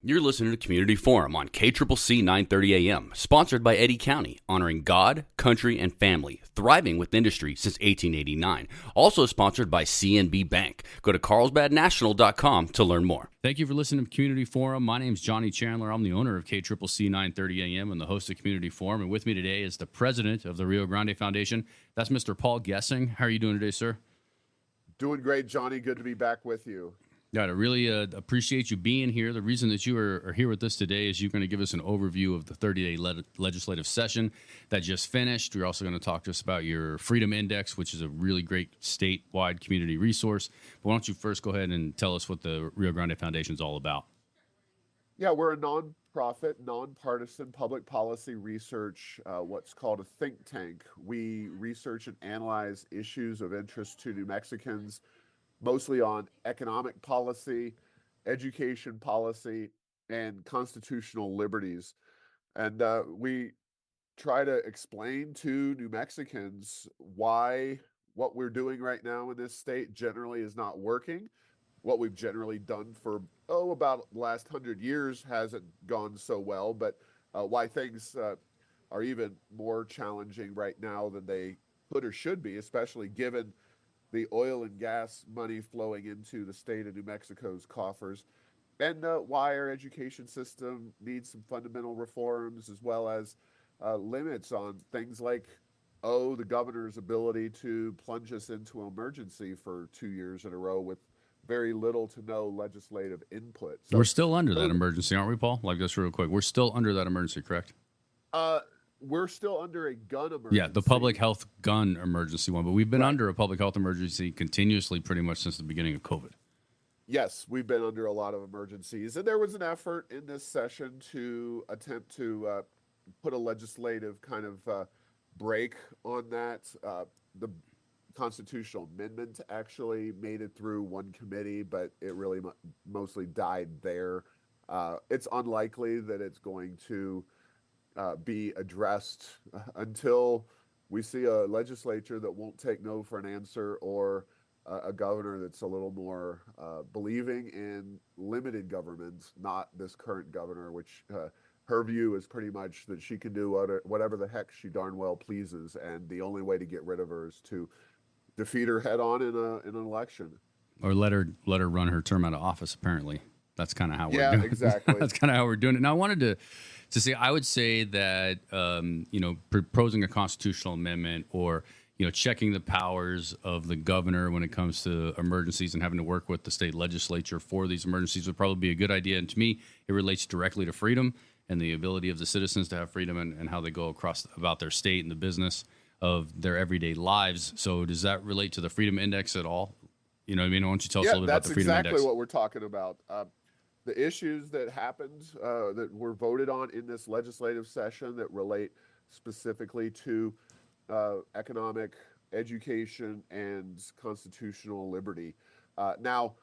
You're listening to Community Forum on KCCC 930 AM, sponsored by Eddy County, honoring God, country, and family, thriving with industry since 1889. Also sponsored by CNB Bank. Go to carlsbadnational.com to learn more. Thank you for listening to Community Forum. My name's Johnny Chandler. I'm the owner of KCCC 930 AM and the host of Community Forum. And with me today is the president of the Rio Grande Foundation. That's Mr. Paul Gessing. How are you doing today, sir? Doing great, Johnny. Good to be back with you. Yeah, I really appreciate you being here. The reason that you are here with us today is you're going to give us an overview of the 30-day legislative session that just finished. You're also going to talk to us about your Freedom Index, which is a really great statewide community resource. But why don't you first go ahead and tell us what the Rio Grande Foundation is all about? Yeah, we're a nonprofit, nonpartisan public policy research, what's called a think tank. We research and analyze issues of interest to New Mexicans, mostly on economic policy, education policy, and constitutional liberties. And we try to explain to New Mexicans why what we're doing right now in this state generally is not working. What we've generally done for, about the last 100 years hasn't gone so well, but why things are even more challenging right now than they could or should be, especially given the oil and gas money flowing into the state of New Mexico's coffers, and why our education system needs some fundamental reforms, as well as limits on things like, the governor's ability to plunge us into emergency for 2 years in a row with very little to no legislative input. So, we're still under that emergency, aren't we, Paul? Like, just real quick, we're still under that emergency, correct? We're still under a gun emergency. Yeah, the public health gun emergency one, but we've been under a public health emergency continuously pretty much since the beginning of COVID. Yes, we've been under a lot of emergencies, and there was an effort in this session to attempt to put a legislative kind of break on that. The constitutional amendment actually made it through one committee, but it really mostly died there. It's unlikely that it's going to be addressed until we see a legislature that won't take no for an answer, or a governor that's a little more believing in limited government, not this current governor, which her view is pretty much that she can do whatever the heck she darn well pleases, and the only way to get rid of her is to defeat her head on in an election, or let her run her term out of office. Apparently, that's kind of how we're doing it. Exactly. That's kind of how we're doing it. Now, I wanted to say, I would say that, proposing a constitutional amendment, or, checking the powers of the governor when it comes to emergencies and having to work with the state legislature for these emergencies would probably be a good idea. And to me, it relates directly to freedom and the ability of the citizens to have freedom, and how they go about their state and the business of their everyday lives. So does that relate to the Freedom Index at all? You know what I mean? Why don't you tell us a little bit about the Freedom Index? That's exactly what we're talking about. The issues that happened, that were voted on in this legislative session that relate specifically to economic, education, and constitutional liberty. Now,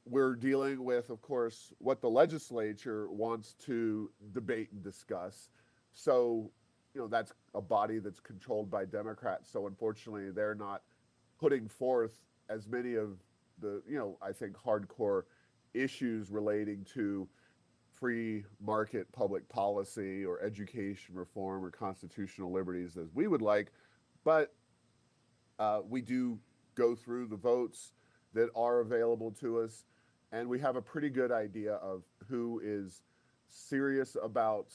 we're dealing with, of course, what the legislature wants to debate and discuss. So, that's a body that's controlled by Democrats. So, unfortunately, they're not putting forth as many of the, I think, hardcore issues relating to free market public policy or education reform or constitutional liberties as we would like. But we do go through the votes that are available to us, and we have a pretty good idea of who is serious about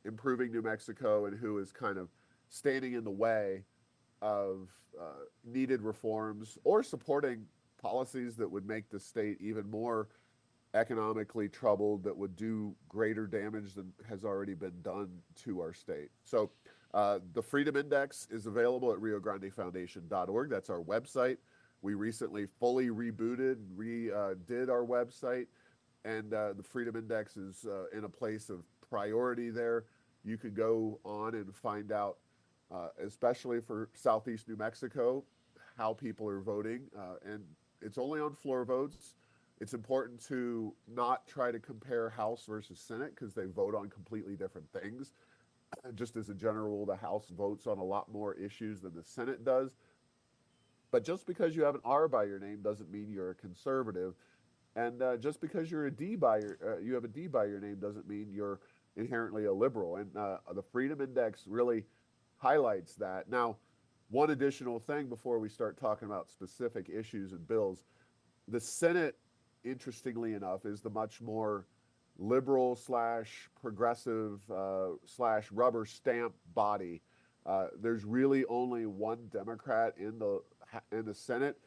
improving New Mexico, and who is kind of standing in the way of needed reforms, or supporting policies that would make the state even more economically troubled, that would do greater damage than has already been done to our state. So the Freedom Index is available at riograndefoundation.org. That's our website. We recently fully rebooted, redid our website, and the Freedom Index is in a place of priority there. You could go on and find out, especially for Southeast New Mexico, how people are voting, and it's only on floor votes. It's important to not try to compare House versus Senate, because they vote on completely different things. Just as a general rule, the House votes on a lot more issues than the Senate does. But just because you have an R by your name doesn't mean you're a conservative. And just because you're a D by you have a D by your name doesn't mean you're inherently a liberal. And the Freedom Index really highlights that. Now, one additional thing before we start talking about specific issues and bills, the Senate, interestingly enough, is the much more liberal slash progressive slash rubber stamp body. There's really only one Democrat in the Senate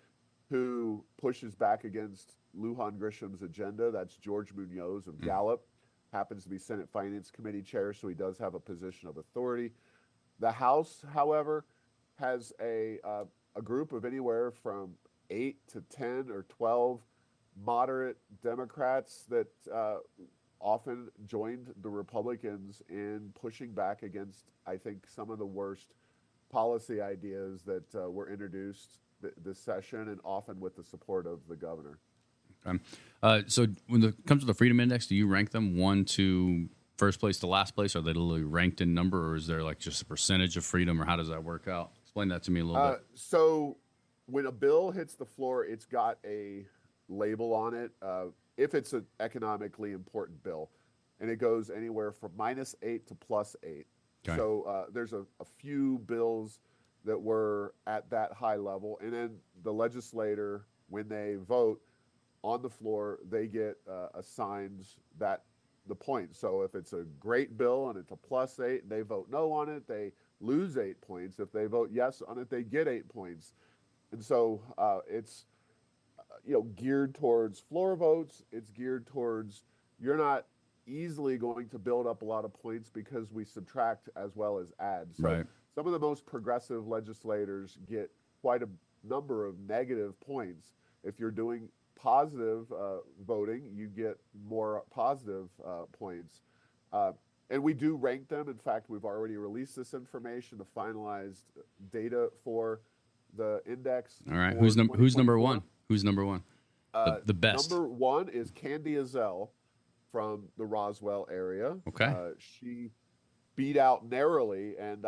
who pushes back against Lujan Grisham's agenda. That's George Munoz of Gallup. Happens to be Senate Finance Committee chair, so he does have a position of authority. The House, however, has a group of anywhere from 8 to 10 or 12 moderate Democrats that often joined the Republicans in pushing back against, I think, some of the worst policy ideas that were introduced this session, and often with the support of the governor. So when it comes to the Freedom Index, do you rank them one to first place to last place? Are they literally ranked in number, or is there like just a percentage of freedom, or how does that work out? Explain that to me a little bit. So when a bill hits the floor, it's got a label on it. If it's an economically important bill, and it goes anywhere from -8 to +8. Okay. So there's a few bills that were at that high level, and then the legislator, when they vote on the floor, they get assigned the point. So if it's a great bill and it's a +8, and they vote no on it, they lose 8 points. If they vote yes on it, they get 8 points. And so it's geared towards floor votes. It's geared towards, you're not easily going to build up a lot of points because we subtract as well as add. So Right. some of the most progressive legislators get quite a number of negative points. If you're doing positive voting, you get more positive points. And we do rank them. In fact, we've already released this information, the finalized data for the index. All right. for Who's number 2024. one? Who's number one? The best. Number one is Candy Azell from the Roswell area. Okay. She beat out narrowly, and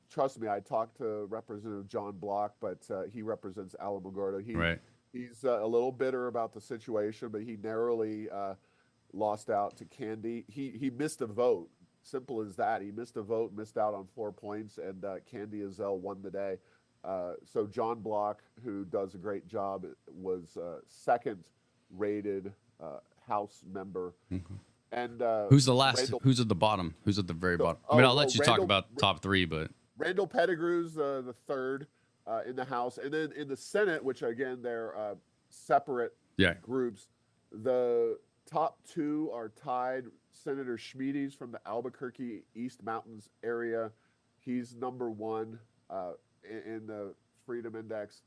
trust me, I talked to Representative John Block, but he represents Alamogordo. Right. He's a little bitter about the situation, but he narrowly lost out to Candy. He missed a vote. Simple as that. He missed a vote, missed out on 4 points, and Candy Azell won the day. So John Block, who does a great job, was second rated House member. Mm-hmm. And who's the last? Who's at the bottom? Who's at the very bottom? I mean, I'll let you talk about top three, but Randall Pettigrew's the third in the House, and then in the Senate, which again they're separate groups. The top two are tied. Senator Schmiedes from the Albuquerque East Mountains area, he's number one in the Freedom Index.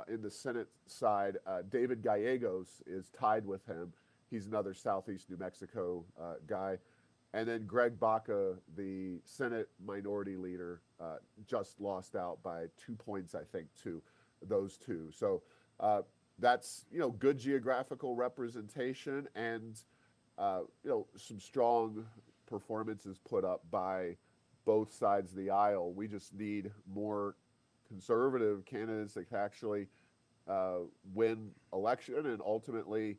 In the Senate side, David Gallegos is tied with him. He's another Southeast New Mexico guy. And then Greg Baca, the Senate minority leader, just lost out by 2 points, I think, to those two. So that's, good geographical representation and, some strong performances put up by both sides of the aisle. We just need more conservative candidates that can actually win election and ultimately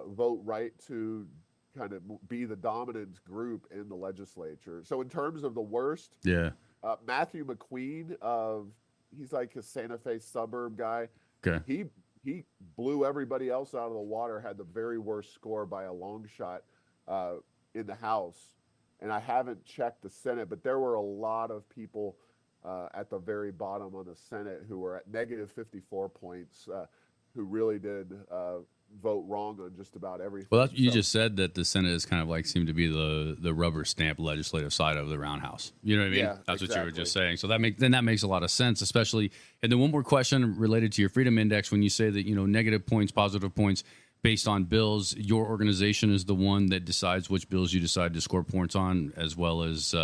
vote right to kind of be the dominant group in the legislature. So in terms of the worst, Matthew McQueen he's like a Santa Fe suburb guy. Okay. He blew everybody else out of the water, had the very worst score by a long shot in the House. And I haven't checked the Senate, but there were a lot of people at the very bottom on the Senate who were at negative 54 points, who really did vote wrong on just about everything. Well, you just said that the Senate is kind of like seemed to be the rubber stamp legislative side of the roundhouse. You know what I mean? Yeah, That's exactly. what you were just saying. So that makes a lot of sense, especially. And then one more question related to your Freedom Index. When you say that negative points, positive points based on bills, your organization is the one that decides which bills you decide to score points on, as well as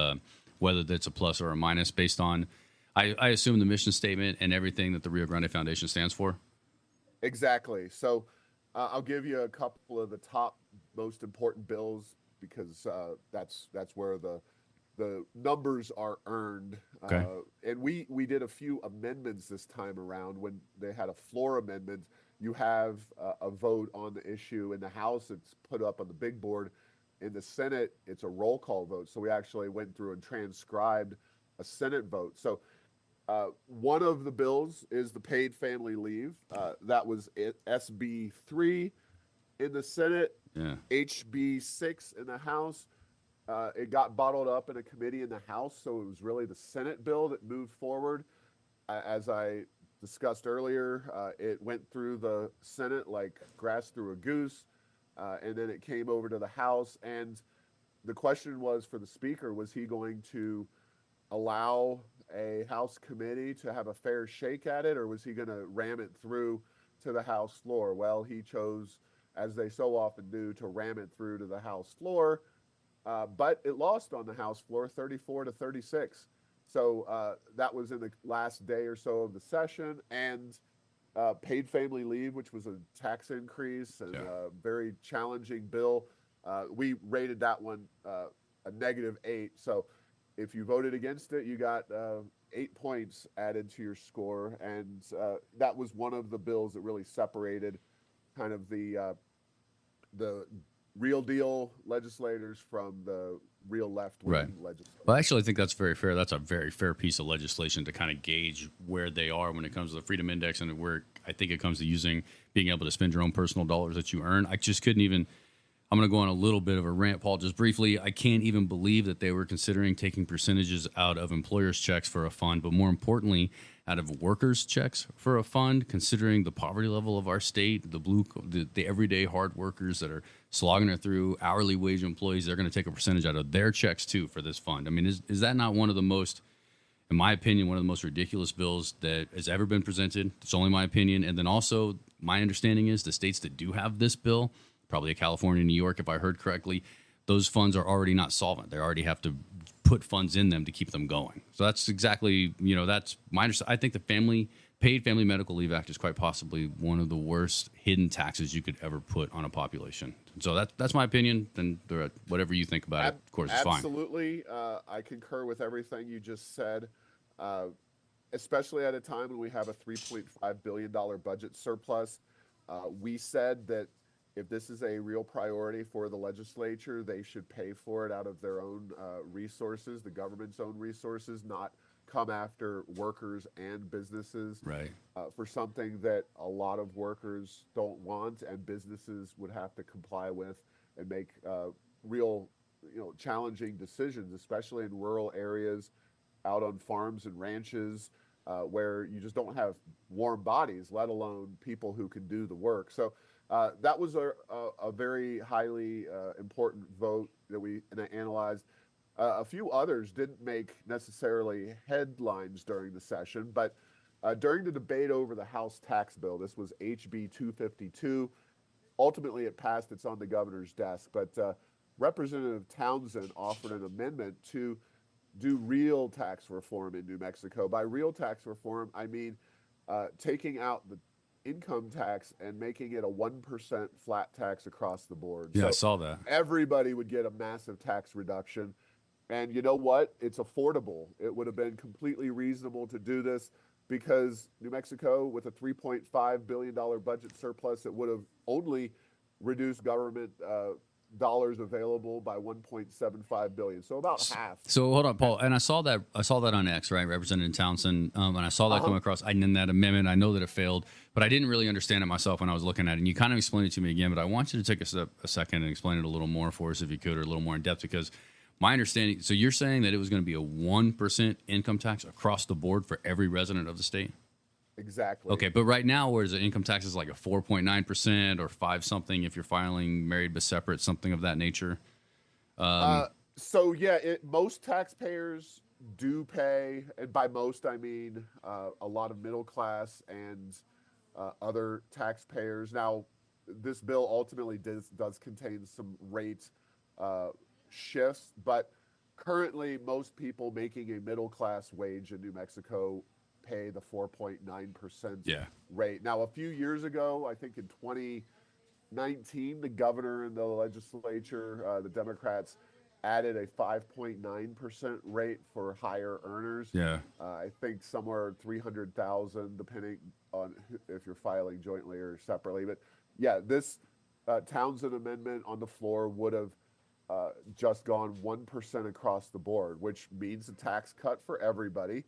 whether that's a plus or a minus based on, I assume, the mission statement and everything that the Rio Grande Foundation stands for. Exactly. So I'll give you a couple of the top most important bills because that's where the numbers are earned. Okay. And we did a few amendments this time around when they had a floor amendment. you have a vote on the issue. In the House, it's put up on the big board. In the Senate, it's a roll call vote. So we actually went through and transcribed a Senate vote. So one of the bills is the paid family leave. That was SB 3 in the Senate, Yeah. HB 6 in the House. It got bottled up in a committee in the House, so it was really the Senate bill that moved forward. As I discussed earlier, it went through the Senate like grass through a goose, and then it came over to the House. And the question was for the Speaker, was he going to allow a House committee to have a fair shake at it, or was he going to ram it through to the House floor? Well, he chose, as they so often do, to ram it through to the House floor, but it lost on the House floor 34-36. So that was in the last day or so of the session. And paid family leave, which was a tax increase and a very challenging bill, we rated that one a -8. So if you voted against it, you got 8 points added to your score. And that was one of the bills that really separated kind of the real deal legislators from the real left-wing legislators. Well, actually, I think that's very fair. That's a very fair piece of legislation to kind of gauge where they are when it comes to the Freedom Index and where I think it comes to being able to spend your own personal dollars that you earn. I just couldn't even. I'm going to go on a little bit of a rant, Paul, just briefly. I can't even believe that they were considering taking percentages out of employers' checks for a fund, but more importantly, out of workers' checks for a fund, considering the poverty level of our state, the everyday hard workers that are slogging it through, hourly wage employees, they're going to take a percentage out of their checks, too, for this fund. I mean, is that not one of the most, in my opinion, one of the most ridiculous bills that has ever been presented? It's only my opinion. And then also, my understanding is the states that do have this bill, probably California, New York, if I heard correctly, those funds are already not solvent. They already have to put funds in them to keep them going. So that's exactly, that's my understanding. I think the Paid Family Medical Leave Act is quite possibly one of the worst hidden taxes you could ever put on a population. So that's my opinion. And whatever you think about it, of course, is fine. Absolutely. I concur with everything you just said, especially at a time when we have a $3.5 billion budget surplus. We said that if this is a real priority for the legislature, they should pay for it out of their own resources, the government's own resources, not come after workers and businesses for something that a lot of workers don't want and businesses would have to comply with and make real, challenging decisions, especially in rural areas, out on farms and ranches, where you just don't have warm bodies, let alone people who can do the work. So that was a very highly important vote that we analyzed. A few others didn't make necessarily headlines during the session, but during the debate over the House tax bill, this was HB 252. Ultimately, it passed. It's on the governor's desk. But Representative Townsend offered an amendment to do real tax reform in New Mexico. By real tax reform, I mean taking out the income tax and making it a 1% flat tax across the board. Yeah, so I saw that. Everybody would get a massive tax reduction. And you know what? It's affordable. It would have been completely reasonable to do this because New Mexico, with a $3.5 billion budget surplus, it would have only reduced government dollars available by 1.75 billion. So about half. So hold on, Paul. And I saw that on X, right? Representative Townsend. And I saw that come across. I in that amendment. I know that it failed, but I didn't really understand it myself when I was looking at it. And you kind of explained it to me again, but I want you to take a second and explain it a little more for us if you could, or a little more in depth, because my understanding, so you're saying that it was going to be a 1% income tax across the board for every resident of the state? Exactly. Okay, but right now, whereas the income tax is like a 4.9% or 5 something if you're filing married but separate, something of that nature. So yeah, most taxpayers do pay, and by most I mean a lot of middle class and other taxpayers. Now, this bill ultimately does contain some rate shifts, but currently most people making a middle class wage in New Mexico pay the 4.9% rate. Now, a few years ago, I think in 2019, the governor and the legislature, the Democrats, added a 5.9% rate for higher earners. Yeah. I think somewhere 300,000, depending on if you're filing jointly or separately. But yeah, this Townsend amendment on the floor would have just gone 1% across the board, which means a tax cut for everybody.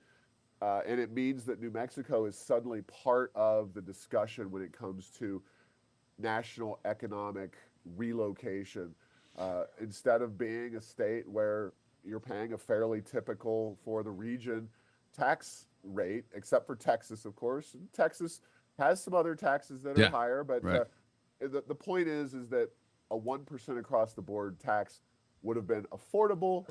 And it means that New Mexico is suddenly part of the discussion when it comes to national economic relocation. Instead of being a state where you're paying a fairly typical for the region tax rate, except for Texas, of course. And Texas has some other taxes that are Yeah. higher, but Right. the point is that a 1% across the board tax would have been affordable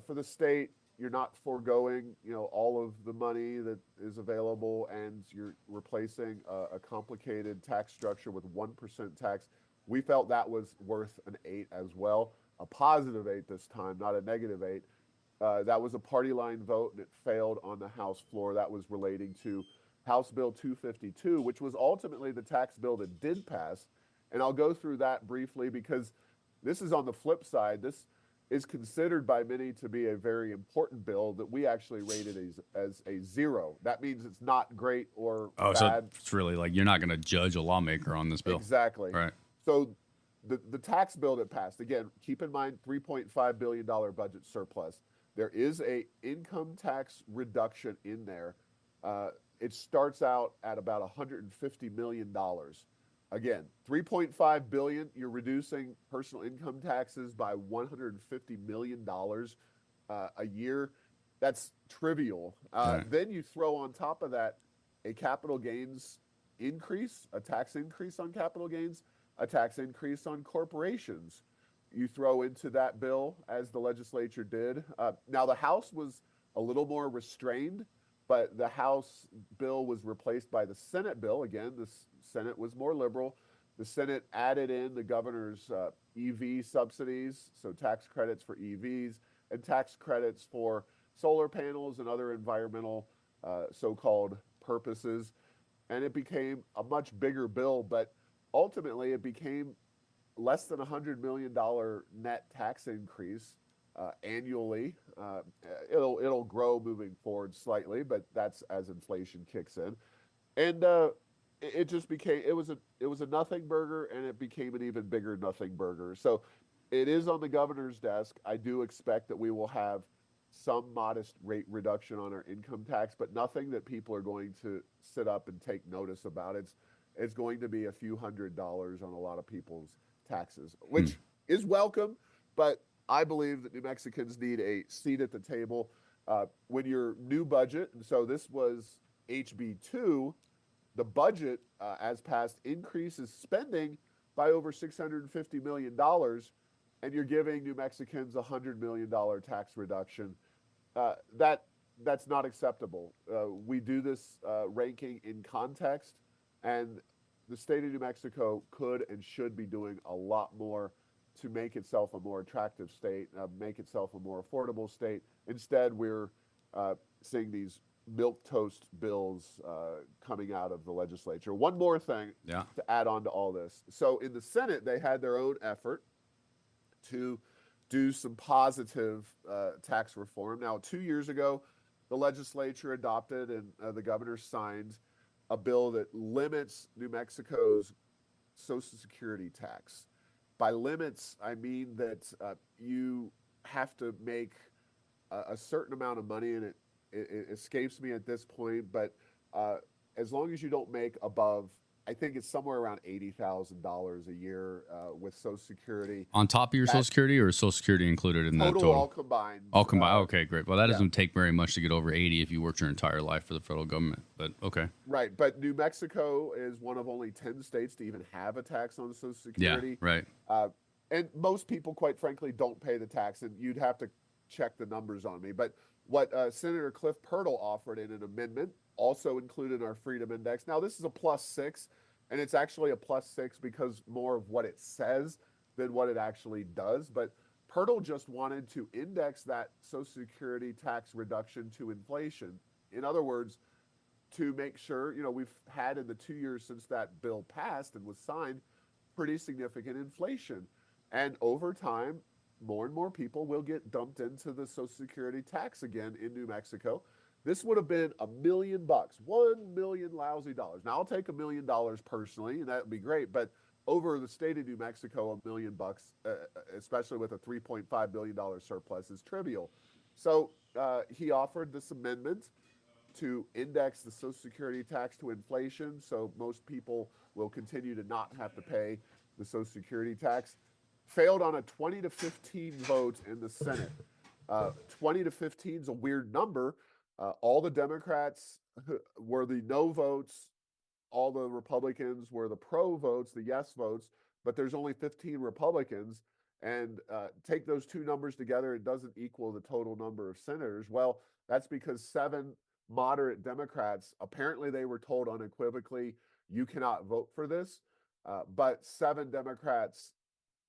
for the state. You're not foregoing, all of the money that is available, and you're replacing a complicated tax structure with 1% tax. We felt that was worth an 8 as well, a positive 8 this time, not a negative 8. That was a party line vote, and it failed on the House floor. That was relating to House Bill 252, which was ultimately the tax bill that did pass. And I'll go through that briefly because this is on the flip side. This is considered by many to be a very important bill that we actually rated as a 0. That means it's not great or Oh, so bad. it's really like you're not going to judge a lawmaker on this bill. Exactly. Right. So the tax bill that passed, again, keep in mind $3.5 billion budget surplus. There is a income tax reduction in there. It starts out at about $150 million. Again, 3.5 billion, you're reducing personal income taxes by $150 million a year. That's trivial. Right. Then you throw on top of that a capital gains increase, a tax increase on capital gains, a tax increase on corporations. You throw into that bill, as the legislature did. Now, the House was a little more restrained, but the House bill was replaced by the Senate bill. Again, the Senate was more liberal. The Senate added in the governor's EV subsidies, so tax credits for EVs and tax credits for solar panels and other environmental so-called purposes. And it became a much bigger bill, but ultimately it became less than $100 million net tax increase annually. It'll grow moving forward slightly, but that's as inflation kicks in. And it just became it was a nothing burger, and it became an even bigger nothing burger. So it is on the governor's desk. I do expect that we will have some modest rate reduction on our income tax, but nothing that people are going to sit up and take notice about. It's going to be a few $100s on a lot of people's taxes, which is welcome, but I believe that New Mexicans need a seat at the table when your new budget. And so this was HB2. The budget, as passed, increases spending by over $650 million, and you're giving New Mexicans a $100 million tax reduction. That's not acceptable. We do this ranking in context, and the state of New Mexico could and should be doing a lot more to make itself a more attractive state, make itself a more affordable state. Instead, we're seeing these milquetoast bills coming out of the legislature. One more thing Yeah. to add on to all this. So in the Senate, they had their own effort to do some positive tax reform. Now, 2 years ago, the legislature adopted and the governor signed a bill that limits New Mexico's Social Security tax. By limits, I mean that you have to make a certain amount of money, and it escapes me at this point, but as long as you don't make above, I think it's somewhere around $80,000 a year with Social Security. On top of your Social Security, or is Social Security included in that total? All combined. All combined. Okay, great. Well, that doesn't take very much to get over 80 if you worked your entire life for the federal government. But okay. Right, but New Mexico is one of only 10 states to even have a tax on Social Security. Yeah, right. And most people, quite frankly, don't pay the tax, and you'd have to check the numbers on me. But what Senator Cliff Pirtle offered in an amendment, also included in our Freedom Index. Now, this is a +6, and it's actually a +6 because more of what it says than what it actually does. But Pirtle just wanted to index that Social Security tax reduction to inflation. In other words, to make sure, we've had in the 2 years since that bill passed and was signed, pretty significant inflation. And over time, more and more people will get dumped into the Social Security tax again in New Mexico. This would have been $1 million, 1 million lousy dollars. Now I'll take $1 million personally, and that would be great. But over the state of New Mexico, $1 million, especially with a $3.5 billion surplus, is trivial. So he offered this amendment to index the Social Security tax to inflation, so most people will continue to not have to pay the Social Security tax. Failed on a 20 to 15 vote in the Senate. 20 to 15 is a weird number. All the Democrats were the no votes, all the Republicans were the pro votes, the yes votes, but there's only 15 Republicans. And take those two numbers together, it doesn't equal the total number of senators. Well, that's because 7 moderate Democrats, apparently they were told unequivocally, you cannot vote for this. But 7 Democrats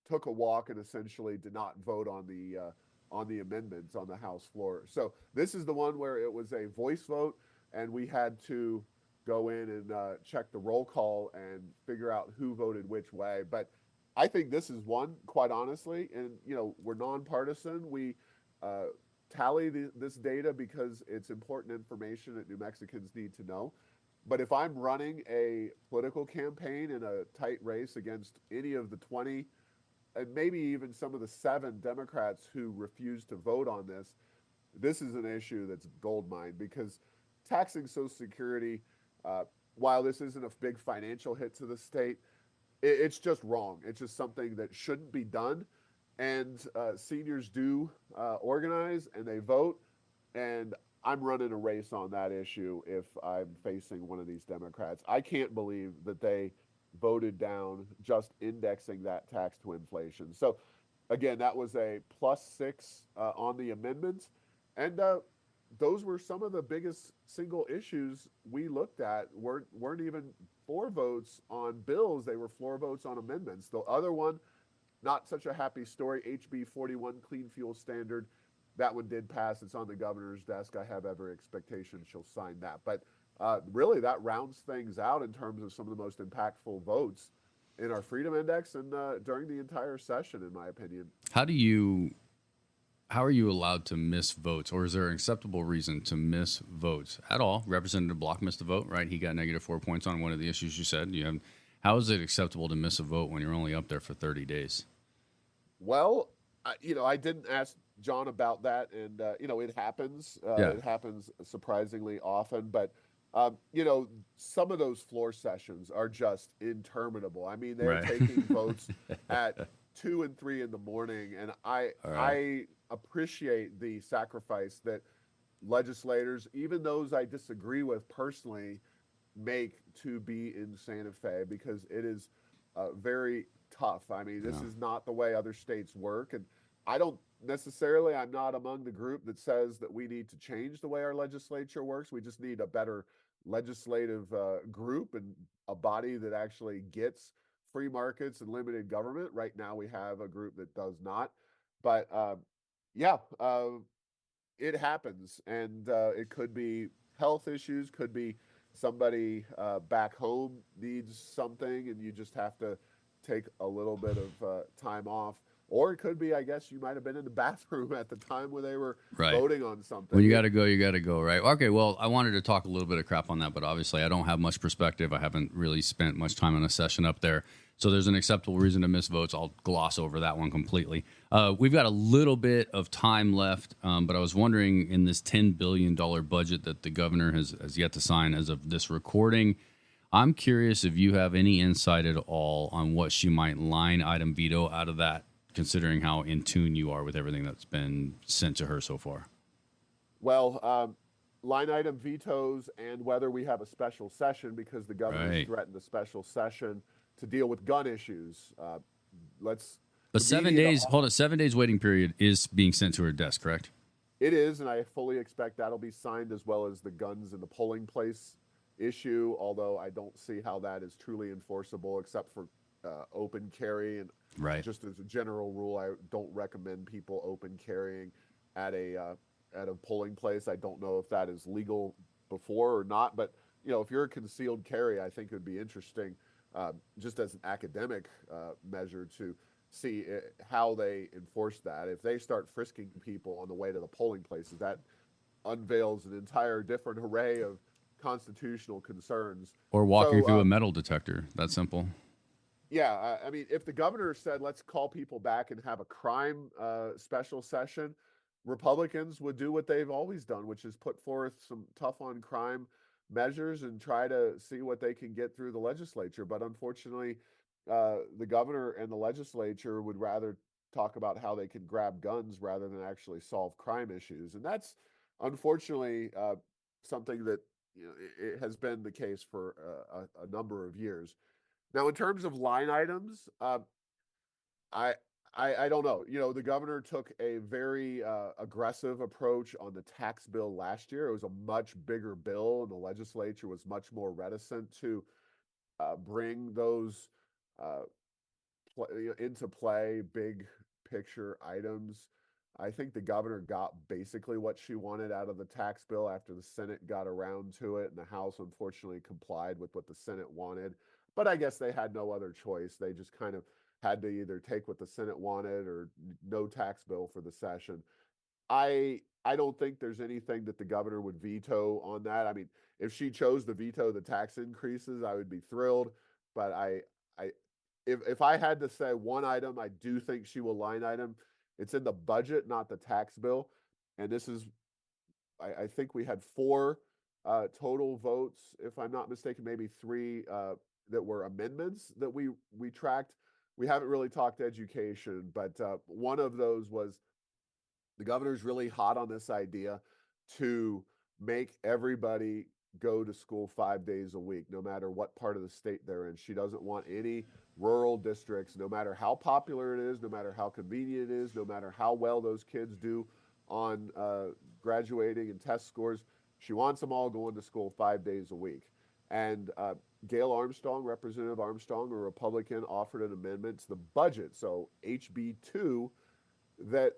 took a walk and essentially did not vote on the amendments on the House floor. So this is the one where it was a voice vote, and we had to go in and check the roll call and figure out who voted which way. But I think this is one, quite honestly, and we're nonpartisan. We tally this data because it's important information that New Mexicans need to know. But if I'm running a political campaign in a tight race against any of the 20 and maybe even some of the 7 Democrats who refuse to vote on this is an issue that's goldmine, because taxing Social Security, while this isn't a big financial hit to the state, it's just wrong. It's just something that shouldn't be done. And seniors do organize and they vote. And I'm running a race on that issue if I'm facing one of these Democrats. I can't believe that they voted down just indexing that tax to inflation. So, again, that was a +6 on the amendments. And those were some of the biggest single issues we looked at. Weren't even floor votes on bills, they were floor votes on amendments. The other one, not such a happy story, HB 41 Clean Fuel Standard. That one did pass. It's on the governor's desk. I have every expectation she'll sign that. But really, that rounds things out in terms of some of the most impactful votes in our Freedom Index and during the entire session, in my opinion. How are you allowed to miss votes, or is there an acceptable reason to miss votes at all? Representative Block missed a vote, right? He got -4 points on one of the issues you said. How is it acceptable to miss a vote when you're only up there for 30 days? Well, I didn't ask John about that, and it happens. Yeah. It happens surprisingly often, but some of those floor sessions are just interminable. I mean, they're Right. taking votes at 2 and 3 in the morning, and All right. I appreciate the sacrifice that legislators, even those I disagree with personally, make to be in Santa Fe, because it is very tough. I mean, this is not the way other states work. And I don't necessarily, I'm not among the group that says that we need to change the way our legislature works. We just need a better legislative group and a body that actually gets free markets and limited government. Right now, we have a group that does not. But it happens. And it could be health issues, could be somebody back home needs something and you just have to take a little bit of time off. Or it could be, I guess, you might have been in the bathroom at the time where they were voting on something. When you got to go, right? Okay, well, I wanted to talk a little bit of crap on that, but obviously I don't have much perspective. I haven't really spent much time on a session up there. So there's an acceptable reason to miss votes. I'll gloss over that one completely. We've got a little bit of time left, but I was wondering, in this $10 billion budget that the governor has yet to sign as of this recording, I'm curious if you have any insight at all on what she might line item veto out of that, considering how in tune you are with everything that's been sent to her so far. Well, line item vetoes and whether we have a special session, because the governor's threatened a special session to deal with gun issues. But 7 days, hold on, 7 days waiting period is being sent to her desk, correct? It is, and I fully expect that'll be signed, as well as the guns in the polling place issue, although I don't see how that is truly enforceable except for open carry. And just as a general rule, I don't recommend people open carrying at a polling place. I don't know if that is legal before or not, but if you're a concealed carry, I think it would be interesting, just as an academic measure, to see how they enforce that. If they start frisking people on the way to the polling places, that unveils an entire different array of constitutional concerns. Or walking So, through a metal detector. That's simple. yeah, I mean, if the governor said, let's call people back and have a crime special session, Republicans would do what they've always done, which is put forth some tough on crime measures and try to see what they can get through the legislature. But unfortunately, the governor and the legislature would rather talk about how they can grab guns rather than actually solve crime issues. And that's unfortunately something that it has been the case for a number of years. Now, in terms of line items, I, I don't know. The governor took a very aggressive approach on the tax bill last year. It was a much bigger bill, and the legislature was much more reticent to bring those uh, into play, big picture items. I think the governor got basically what she wanted out of the tax bill after the Senate got around to it, and the House unfortunately complied with what the Senate wanted. But I guess they had no other choice. They just kind of had to either take what the Senate wanted or no tax bill for the session. I don't think there's anything that the governor would veto on that. I mean, if she chose to veto the tax increases, I would be thrilled. But I if I had to say one item, I do think she will line item. It's in the budget, not the tax bill. And this is, I think we had four total votes, if I'm not mistaken, maybe three that were amendments that we tracked. We haven't really talked education, but one of those was the governor's really hot on this idea to make everybody go to school 5 days a week, no matter what part of the state they're in. She doesn't want any rural districts, no matter how popular it is, no matter how convenient it is, no matter how well those kids do on graduating and test scores. She wants them all going to school 5 days a week. And Gail Armstrong, Representative Armstrong, a Republican, offered an amendment to the budget, so HB2, that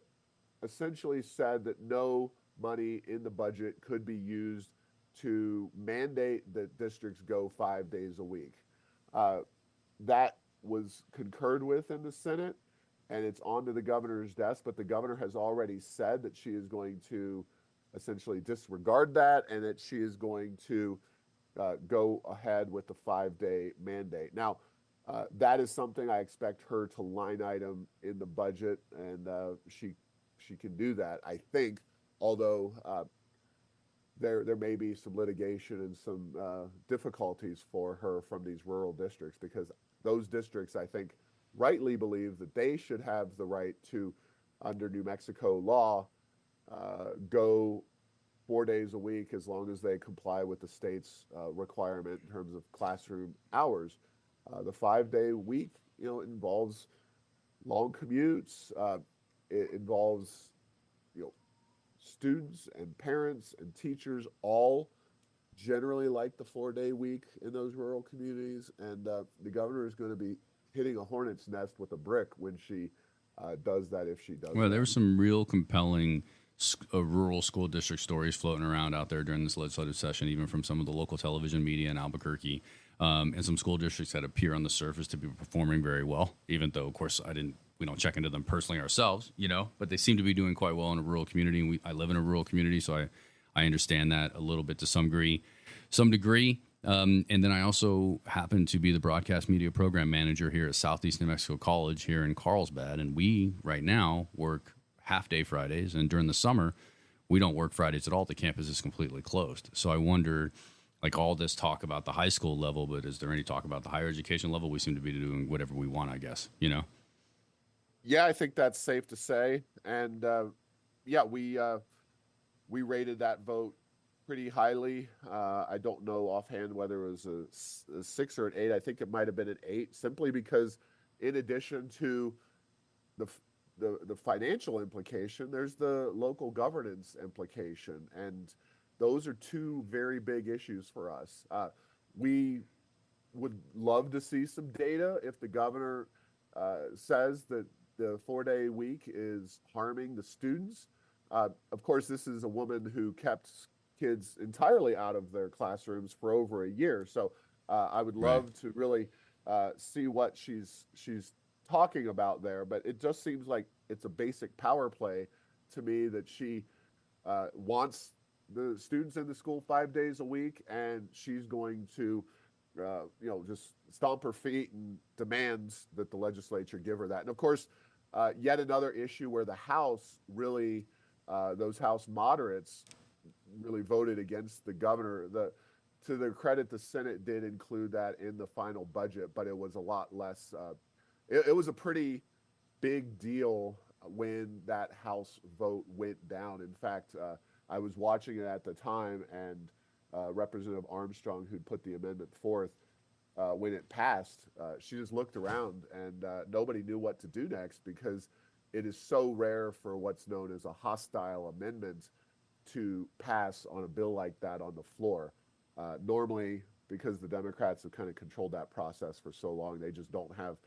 essentially said that no money in the budget could be used to mandate that districts go 5 days a week. Uh, that was concurred with in the Senate, and it's on to the governor's desk. But the governor has already said that she is going to essentially disregard that, and that she is going to go ahead with the 5 day mandate. Now, that is something I expect her to line item in the budget, and she can do that, I think. Although there may be some litigation and some difficulties for her from these rural districts, because those districts, I think, rightly believe that they should have the right to, under New Mexico law, go 4 days a week as long as they comply with the state's requirement in terms of classroom hours. The 5 day week, involves long commutes. It involves, you know, students and parents and teachers all generally like the 4 day week in those rural communities, and the governor is going to be hitting a hornet's nest with a brick when she does that, if she does Well, there that. were some real compelling rural school district stories floating around out there during this legislative session, even from some of the local television media in Albuquerque, and some school districts that appear on the surface to be performing very well. Even though, of course, we don't check into them personally ourselves, but they seem to be doing quite well in a rural community. And I live in a rural community, so I understand that a little bit to some degree. And then I also happen to be the broadcast media program manager here at Southeast New Mexico College here in Carlsbad. And we right now work half-day Fridays. And during the summer, we don't work Fridays at all. The campus is completely closed. So I wonder, like all this talk about the high school level, but is there any talk about the higher education level? We seem to be doing whatever we want, I guess, Yeah, I think that's safe to say. And yeah, we rated that vote pretty highly. I don't know offhand whether it was a 6 or an 8. I think it might have been an 8, simply because, in addition to the the financial implication, there's the local governance implication, and those are two very big issues for us. We would love to see some data if the governor says that the 4 day week is harming the students. Of course, this is a woman who kept kids entirely out of their classrooms for over a year. So I would Right. love to really see what she's talking about there, but it just seems like it's a basic power play to me that she wants the students in the school 5 days a week, and she's going to, just stomp her feet and demands that the legislature give her that. And of course, yet another issue where the House really, those House moderates really voted against the governor. To their credit, the Senate did include that in the final budget, but it was a lot less. It was a pretty big deal when that House vote went down. In fact, I was watching it at the time, and Representative Armstrong, who'd put the amendment forth, when it passed, she just looked around, and nobody knew what to do next, because it is so rare for what's known as a hostile amendment to pass on a bill like that on the floor. Normally, because the Democrats have kind of controlled that process for so long, they just don't have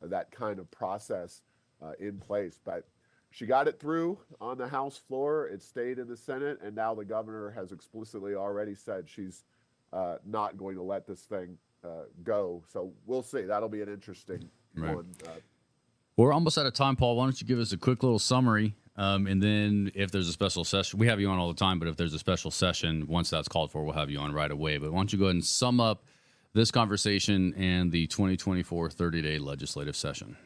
that kind of process in place. But she got it through on the House floor. It stayed in the Senate, and now the governor has explicitly already said she's not going to let this thing go. So we'll see. That'll be an interesting one. We're almost out of time, Paul. Why don't you give us a quick little summary? And then if there's a special session, we have you on all the time, but if there's a special session, once that's called for, we'll have you on right away. But why don't you go ahead and sum up this conversation and the 2024 30-day legislative session?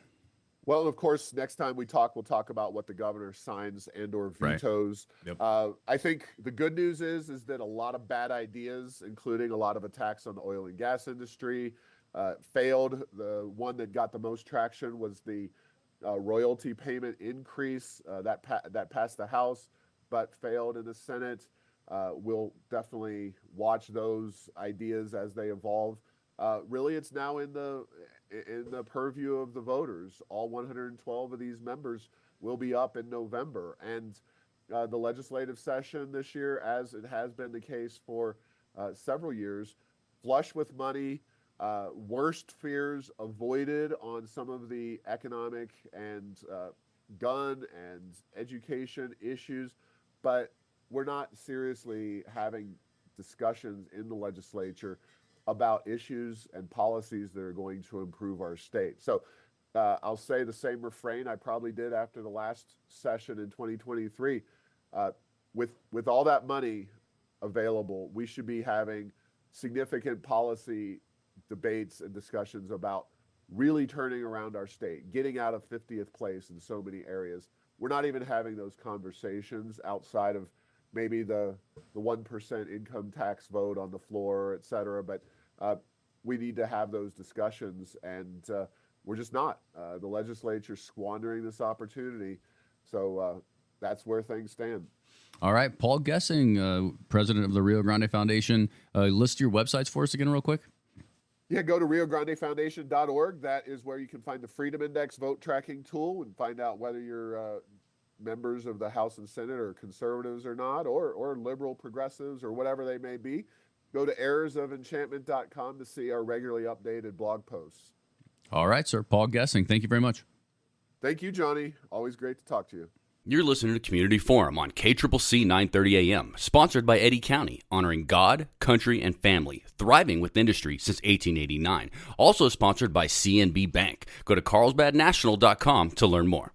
Well, of course, next time we talk, we'll talk about what the governor signs and or vetoes. Right. Yep. I think the good news is that a lot of bad ideas, including a lot of attacks on the oil and gas industry, failed. The one that got the most traction was the royalty payment increase that passed the House, but failed in the Senate. We'll definitely watch those ideas as they evolve. Really, it's now in the purview of the voters. All 112 of these members will be up in November, and the legislative session this year, as it has been the case for several years, flush with money. Worst fears avoided on some of the economic and gun and education issues, but we're not seriously having discussions in the legislature about issues and policies that are going to improve our state. So I'll say the same refrain I probably did after the last session in 2023. With all that money available, we should be having significant policy debates and discussions about really turning around our state, getting out of 50th place in so many areas. We're not even having those conversations outside of maybe the 1% income tax vote on the floor, et cetera. But we need to have those discussions, and we're just not. The legislature's squandering this opportunity. So that's where things stand. All right. Paul Gessing, president of the Rio Grande Foundation. List your websites for us again real quick. Yeah, go to riograndefoundation.org. That is where you can find the Freedom Index vote tracking tool and find out whether you're members of the House and Senate or conservatives or not, or liberal progressives or whatever they may be. Go to errorsoфenchantment.com to see our regularly updated blog posts. All right, sir. Paul Gessing, thank you very much. Thank you, Johnny. Always great to talk to you. You're listening to Community Forum on KCCC 930 AM, sponsored by Eddy County, honoring God, country, and family, thriving with industry since 1889. Also sponsored by CNB Bank. Go to carlsbadnational.com to learn more.